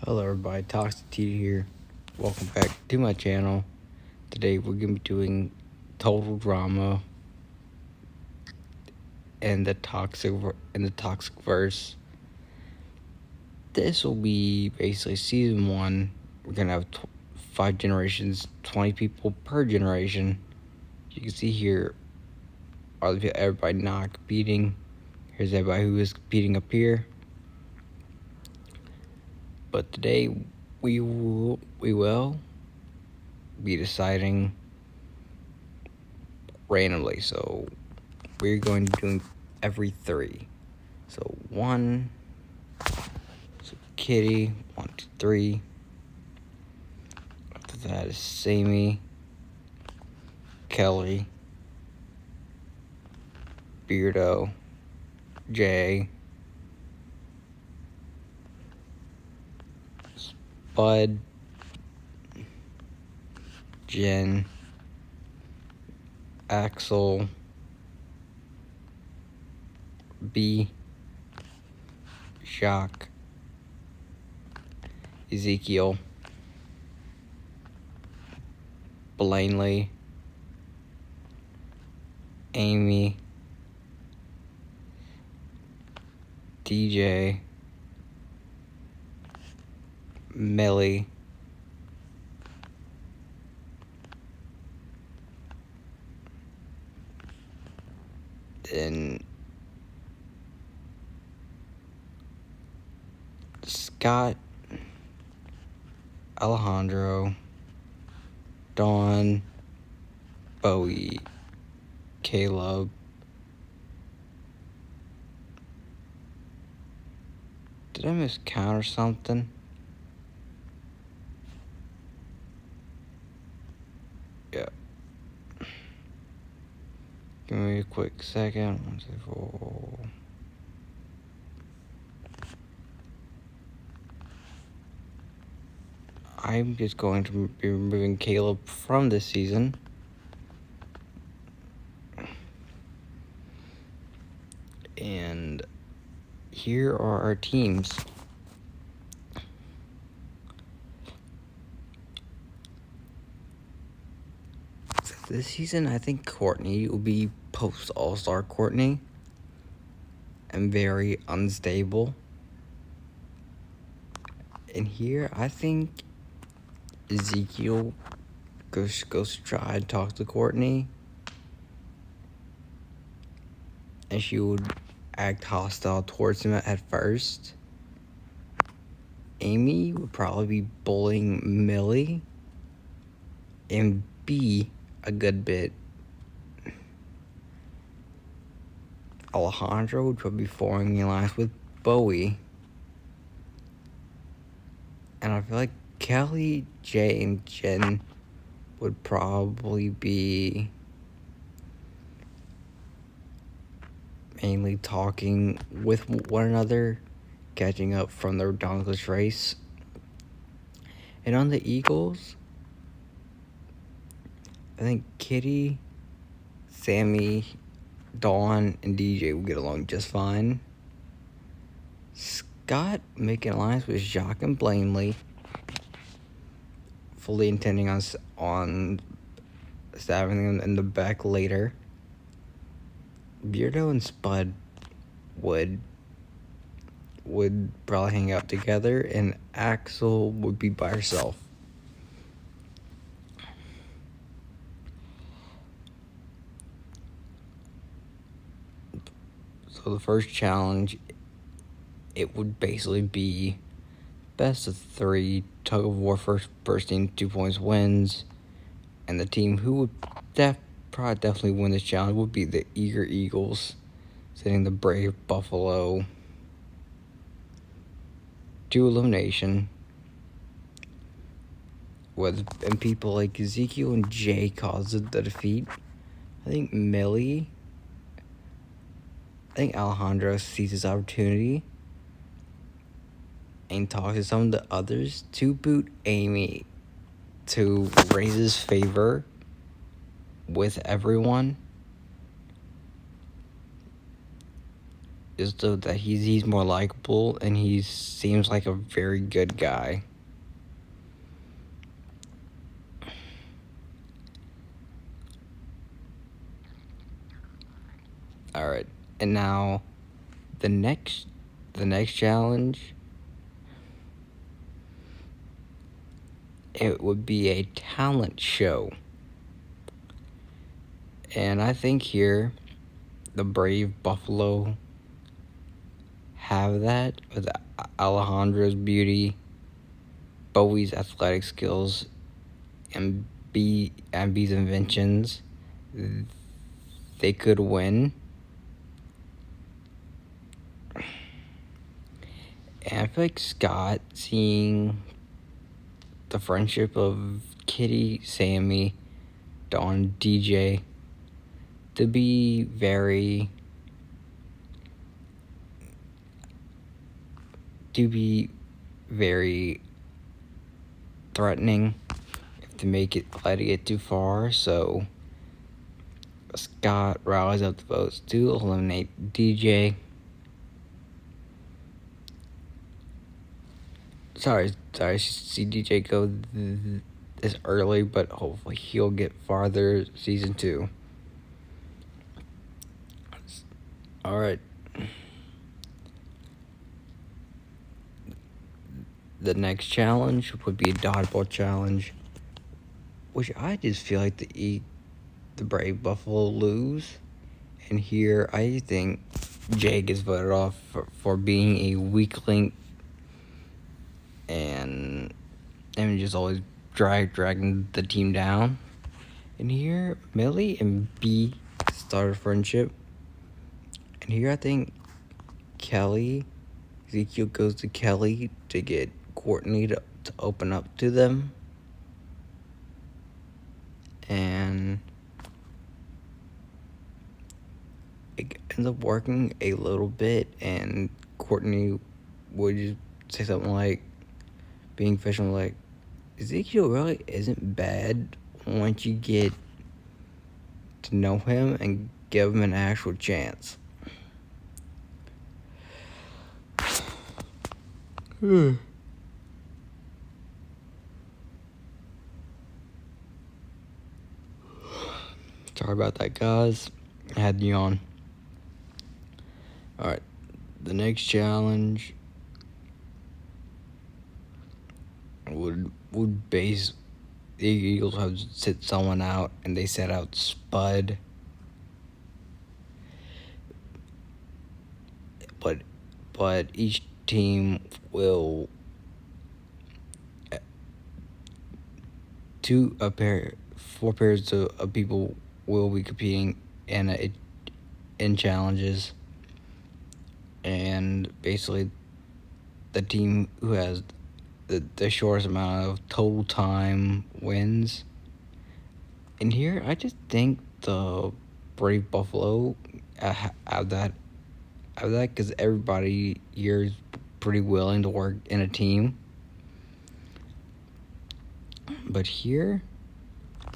Hello everybody, Toxic here. Welcome back to my channel. Today we're gonna be doing total drama and the toxicverse. This will be basically season 1. We're gonna have 5 generations, 20 people per generation. You can see here are everybody not competing. Here's everybody who is competing up here. But today we will be deciding randomly. So we're going to do every 3. So 1, so Kitty, 1, 2, 3. After that is Sammy, Kelly, Beardo, Jay, Spud, Jen, Axel, B, Jacques, Ezekiel, Blanley, Amy, DJ, Millie, then Scott, Alejandro, Dawn, Bowie, Caleb, did I miscount or something? Yeah. Give me a quick second. 1, 2, 4. I'm just going to be removing Caleb from this season. And here are our teams. This season, I think Courtney will be post All-Star Courtney and very unstable. And here, I think Ezekiel goes to try and talk to Courtney, and she would act hostile towards him at first. Amy would probably be bullying Millie, and B a good bit. Alejandro would probably be forming an alliance with Bowie. And I feel like Kelly, Jay, and Jen would probably be mainly talking with one another, catching up from the dauntless race. And on the Eagles, I think Kitty, Sammy, Dawn, and DJ will get along just fine. Scott making alliance with Jacques and Blanley, fully intending on stabbing them in the back later. Beardo and Spud would probably hang out together, and Axel would be by herself. So the first challenge, it would basically be best of 3, tug of war, first team 2 points wins, and the team who would probably definitely win this challenge would be the Eager Eagles, sending the Brave Buffalo to elimination. And people like Ezekiel and Jay caused the defeat. I think Alejandro sees his opportunity and talks to some of the others to boot Amy to raise his favor with everyone. is though that he's more likable and he seems like a very good guy. All right, and now the next challenge, it would be a talent show. And I think here the Brave Buffalo have that with Alejandro's beauty, Bowie's athletic skills, and B's inventions. They could win. And I feel like Scott, seeing the friendship of Kitty, Sammy, Dawn, DJ, to be very threatening if to let it get too far. So Scott rallies up the votes to eliminate DJ. Sorry to see DJ go this early, but hopefully he'll get farther season 2. All right. The next challenge would be a dodgeball challenge, which I just feel like the Brave Buffalo lose. And here I think Jay gets voted off for being a weak link and just always dragging the team down. And here Millie and B start a friendship. And here I think Ezekiel goes to Kelly to get Courtney to open up to them. And it ends up working a little bit, and Courtney would say something like, being official, like, Ezekiel really isn't bad once you get to know him and give him an actual chance. Sorry about that, guys. I had to yawn. Alright, the next challenge would base the Eagles have to sit someone out, and they set out Spud. But each team will four pairs of people will be competing in challenges, and basically the team who has the shortest amount of total time wins. And here I just think the Brave Buffalo have that because everybody here is pretty willing to work in a team. But here,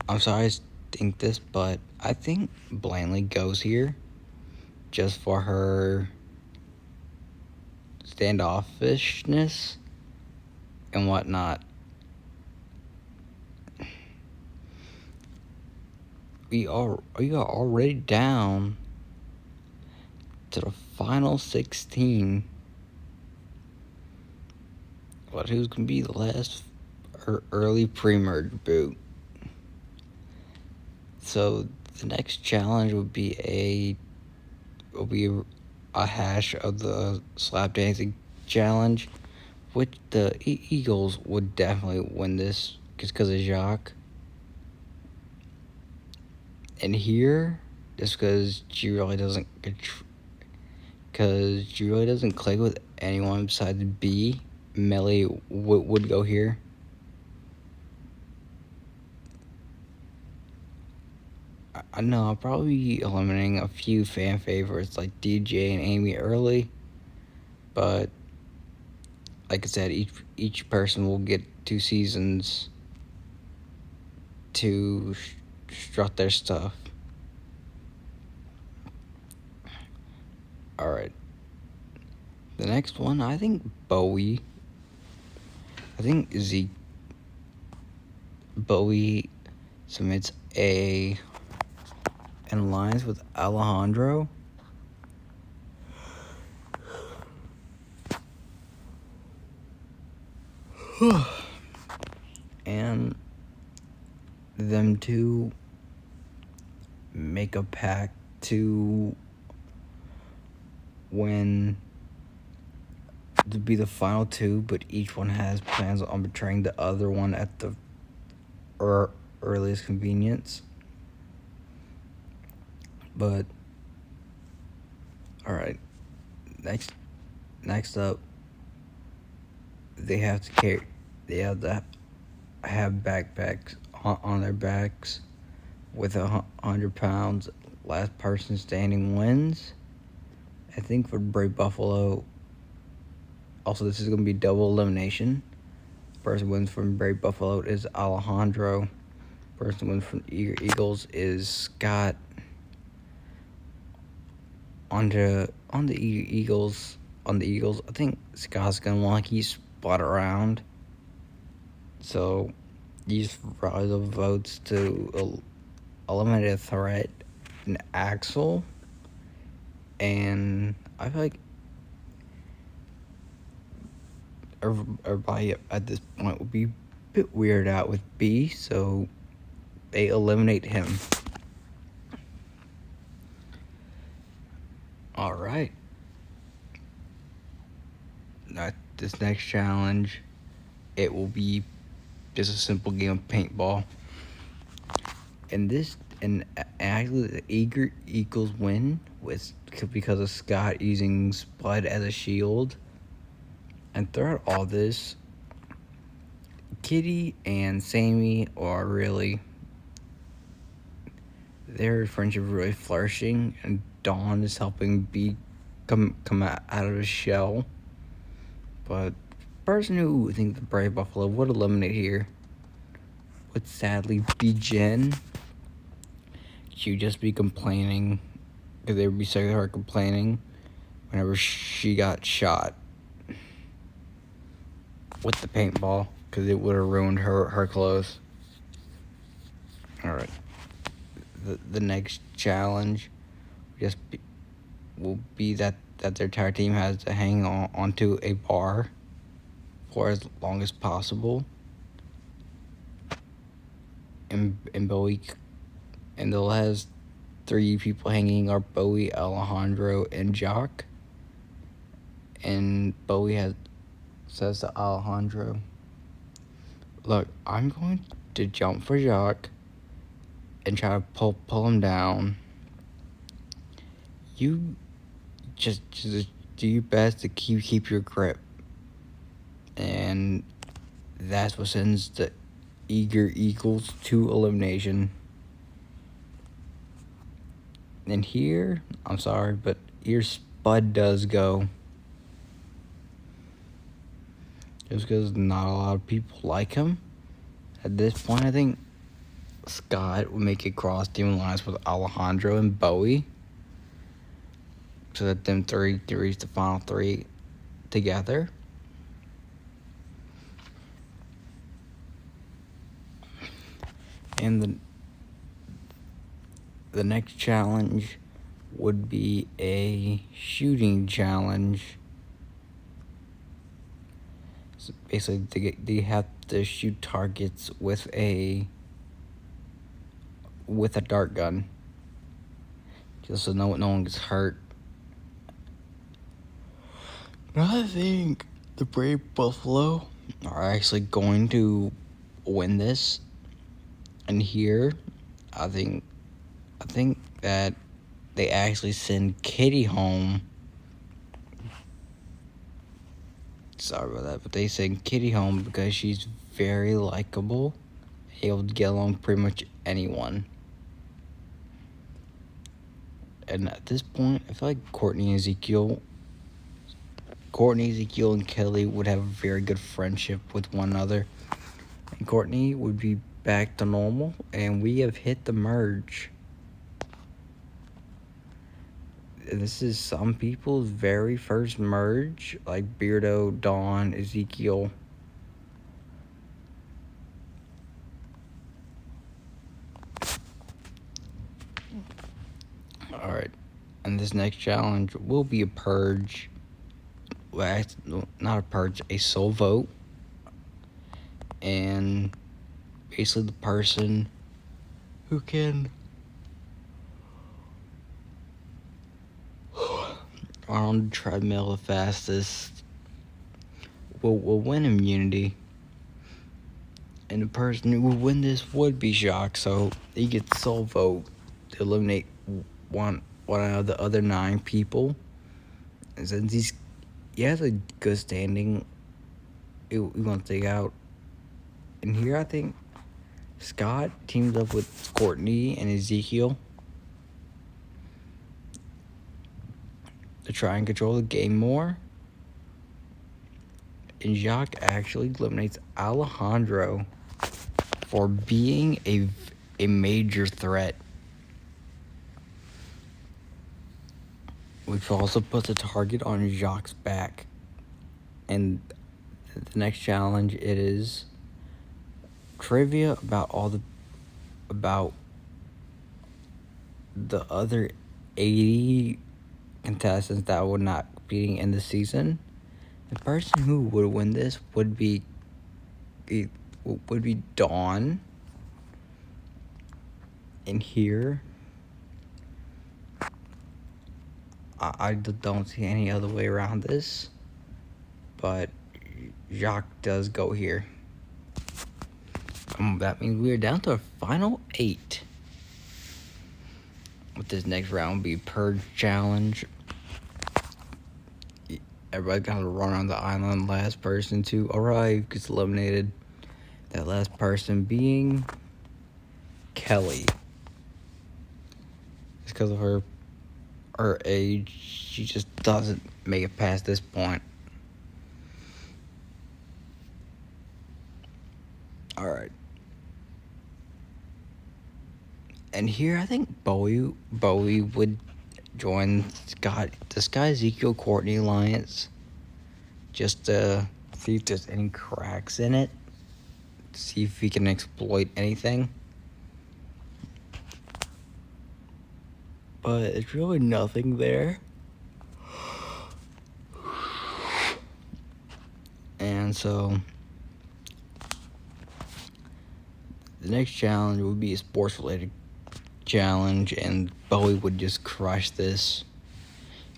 I'm sorry to think this, but I think Blanley goes here just for her standoffishness and whatnot. We are already down to the final 16. But who's gonna be the last early pre-merge boot? So the next challenge would be a hash of the slap dancing challenge, which the Eagles would definitely win this because of Jacques. And here, just because she really doesn't click with anyone besides B, Melly would go here. I know I'll probably be eliminating a few fan favorites like DJ and Amy early, but like I said, each person will get 2 seasons to strut their stuff. Alright, The next one, I think Bowie. I think Bowie submits an alliance with Alejandro. And them two make a pact to be the final two, but each one has plans on betraying the other one at the earliest convenience. But all right, next up, they have to have backpacks on their backs with 100 pounds. Last person standing wins. I think for Brave Buffalo. Also, this is going to be double elimination. Person wins from Brave Buffalo is Alejandro. Person wins from Eagles is Scott. On the Eagles, I think Scott's gonna want to keep spot around. So, use rise of votes to eliminate a threat in Axel. And I feel like everybody at this point would be a bit weirded out with B, so they eliminate him. Alright. Now, this next challenge, it will be just a simple game of paintball. And actually the Eagles win because of Scott using Spud as a shield. And throughout all this, Kitty and Sammy are really, their friendship is really flourishing, and Dawn is helping B come out of his shell. But the person who I think the Brave Buffalo would eliminate here would sadly be Jen. She would just be complaining, because they would be sick of her complaining whenever she got shot with the paintball, because it would have ruined her clothes. Alright. The next challenge will be that their entire team has to hang onto a bar for as long as possible. And Bowie, and they'll have 3 people hanging are Bowie, Alejandro, and Jock. And Bowie says to Alejandro, "Look, I'm going to jump for Jock and try to pull him down. You just do your best to keep your grip." And that's what sends the Eagles to elimination. And here, I'm sorry, but here Spud does go. Just because not a lot of people like him. At this point, I think Scott would make it cross team lines with Alejandro and Bowie, so that them 3 can reach the final 3 together. And the next challenge would be a shooting challenge. So basically, they have to shoot targets with a dart gun, just so no one gets hurt. Now I think the Brave Buffalo are actually going to win this. And here, I think that they actually send Kitty home. Sorry about that, but they send Kitty home because she's very likable, able to get along with pretty much anyone. And at this point, I feel like Courtney, Ezekiel, and Kelly would have a very good friendship with one another. And Courtney would be back to normal, and we have hit the merge. this is some people's very first merge, like Beardo, Dawn, Ezekiel. Alright, and this next challenge will be a purge. Well, not a purge, a soul vote. And basically the person who can on the treadmill the fastest will win immunity. And the person who would win this would be Jacques, so he gets soul vote to eliminate one out of the other 9 people. And since he has a good standing, we want to take out. And here I think Scott teams up with Courtney and Ezekiel to try and control the game more. And Jacques actually eliminates Alejandro for being a major threat, which also puts a target on Jacques' back. And the next challenge, it is trivia about the other 80 contestants that were not competing in the season. The person who would win this would be Dawn. And here, I don't see any other way around this, but Jacques does go here. That means we are down to our final 8. With this next round be Purge Challenge. Everybody got to run around the island. Last person to arrive gets eliminated. That last person being Kelly. It's because of her age, she just doesn't make it past this point. Alright. And here I think Bowie would join the Sky Ezekiel Courtney alliance just to see if there's any cracks in it. See if he can exploit anything. But it's really nothing there. And so the next challenge would be a sports related challenge, and Bowie would just crush this.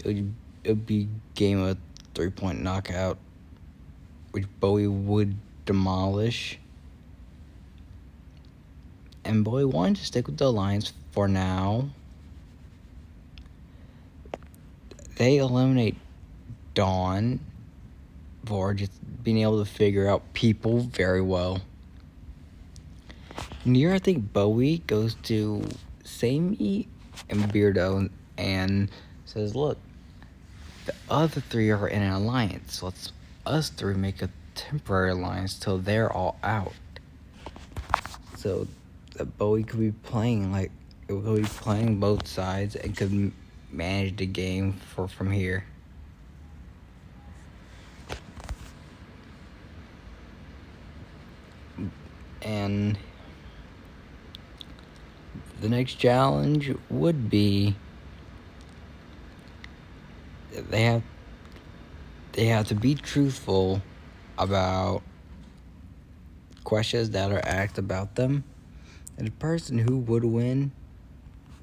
It would be game of 3-point knockout, which Bowie would demolish. And Bowie wanted to stick with the alliance for now. They eliminate Dawn for just being able to figure out people very well. And here I think Bowie goes to Sammy and Beardo and says, look, the other 3 are in an alliance. Let's us 3 make a temporary alliance till they're all out. So that Bowie could be playing both sides and could manage the game from here. And the next challenge would be they have to be truthful about questions that are asked about them. And the person who would win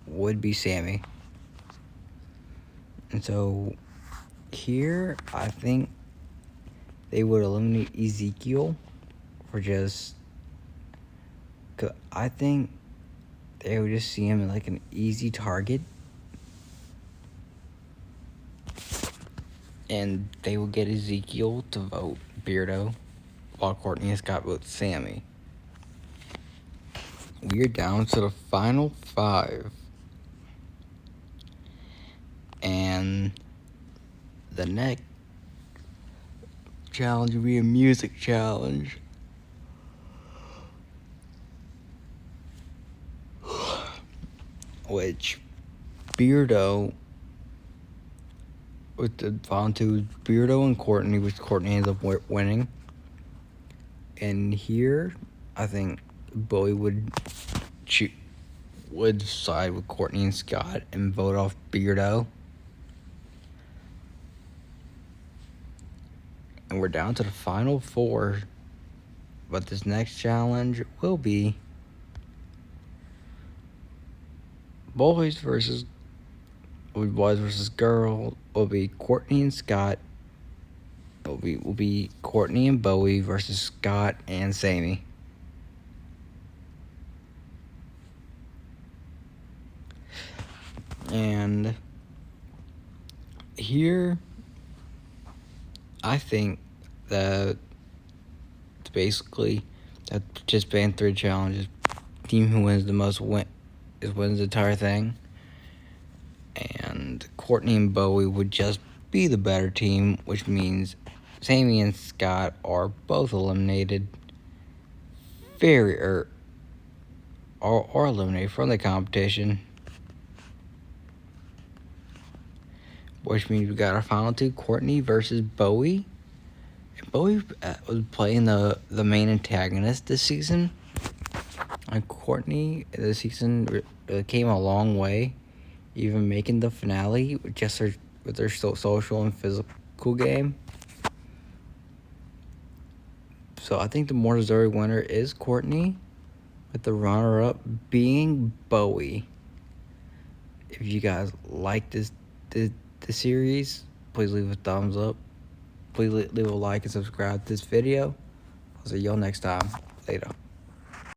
would be Sammy. And so here I think they would eliminate Ezekiel for just, cause I think they would just see him like an easy target, and they will get Ezekiel to vote Beardo, while Courtney and Scott vote Sammy. We're down to the final 5, and the next challenge will be a music challenge. Which Beardo with the final two, Beardo and Courtney, which Courtney ends up winning. And here, I think Bowie would side with Courtney and Scott and vote off Beardo. And we're down to the final four. But this next challenge will be boys versus girls. Will be Courtney and Scott. Will be Courtney and Bowie versus Scott and Sammy. And here, I think that basically that participating in 3 challenges, team who wins the most wins the entire thing. And Courtney and Bowie would just be the better team, which means Sammy and Scott are both eliminated. Are eliminated from the competition. Which means we got our final two, Courtney versus Bowie. And Bowie was playing the main antagonist this season. And Courtney this season came a long way, even making the finale with just with their social and physical game. So I think the more deserving winner is Courtney, with the runner-up being Bowie. If you guys like the series, please leave a thumbs up. Please leave a like and subscribe to this video. I'll see y'all next time. Later.